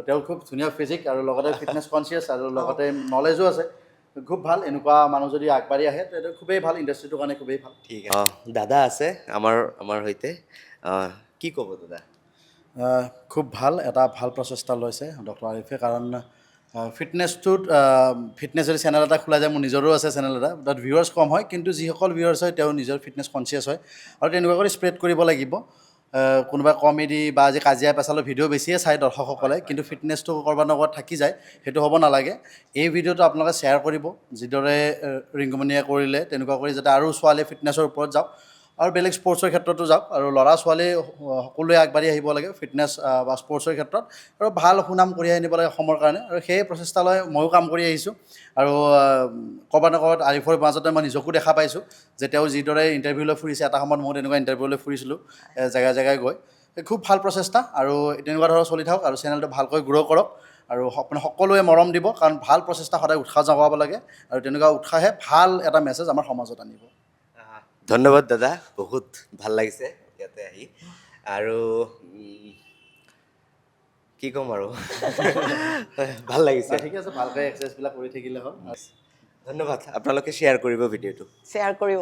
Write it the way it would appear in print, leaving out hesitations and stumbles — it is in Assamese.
তেওঁৰ খুব ধুনীয়া ফিজিক আৰু লগতে ফিটনেছ কনচিয়াছ আৰু লগতে নলেজো আছে খুব ভাল এনেকুৱা মানুহ যদি আগবাঢ়ি আহে তেতিয়া খুবেই ভাল ইণ্ডাষ্ট্ৰিটোৰ কাৰণে খুবেই ভাল ঠিক আছে দাদা আছে আমাৰ সৈতে কি ক'ব দাদা খুব ভাল এটা ভাল প্ৰচেষ্টা লৈছে ডক্টৰ আৰিফে কাৰণ ফিটনেছটোত ফিটনেছ যদি চেনেল এটা খোলা যায় মোৰ নিজৰো আছে চেনেল এটা তাত ভিউৱাৰ্ছ কম হয় কিন্তু যিসকল ভিউৱাৰ্ছ হয় তেওঁ নিজৰ ফিটনেছ কনচিয়াছ হয় আৰু তেনেকুৱা কৰি স্প্ৰেড কৰিব লাগিব কোনোবা কমেডি বা আজি কাজিয়া পেচালৰ ভিডিঅ' বেছিয়ে চায় দৰ্শকসকলে কিন্তু ফিটনেছটো ক'ৰবাত নক'ৰবাত থাকি যায় সেইটো হ'ব নালাগে এই ভিডিঅ'টো আপোনালোকে শ্বেয়াৰ কৰিব যিদৰে ৰিংকুমণিয়ে কৰিলে তেনেকুৱা কৰি যাতে আৰু ছোৱালীয়ে ফিটনেছৰ ওপৰত যাওক আৰু বেলেগ স্পৰ্টছৰ ক্ষেত্ৰতো যাওক আৰু ল'ৰা ছোৱালী সকলোৱে আগবাঢ়ি আহিব লাগে ফিটনেছ বা স্পৰ্টছৰ ক্ষেত্ৰত আৰু ভাল সুনাম কঢ়িয়াই আনিব লাগে অসমৰ কাৰণে আৰু সেই প্ৰচেষ্টালৈ ময়ো কাম কৰি আহিছোঁ আৰু ক'ৰবাত না ক'ৰবাত আৰিফৰ মাজতে মই নিজকো দেখা পাইছোঁ যে তেওঁ যিদৰে ইণ্টাৰভিউলৈ ফুৰিছে এটা সময়ত ময়ো তেনেকুৱা ইণ্টাৰভিউলৈ ফুৰিছিলোঁ জেগাই জেগাই গৈ খুব ভাল প্ৰচেষ্টা আৰু তেনেকুৱা ধৰণৰ চলি থাকক আৰু চেনেলটো ভালকৈ গ্ৰ' কৰক আৰু আপুনি সকলোৱে মৰম দিব কাৰণ ভাল প্ৰচেষ্টা সদায় উৎসাহ জগাব লাগে আৰু তেনেকুৱা উৎসাহে ভাল এটা মেছেজ আমাৰ সমাজত আনিব ধন্যবাদ দাদা বহুত ভাল লাগিছে ইয়াতে আহি আৰু কি ক'ম আৰু ভাল লাগিছে ঠিক আছে ভালকৈ এক্সাৰচাইজবিলাক কৰি থাকিলে হ'ল ধন্যবাদ আপোনালোকে শ্বেয়াৰ কৰিব ভিডিঅ'টো শ্বেয়াৰ কৰিব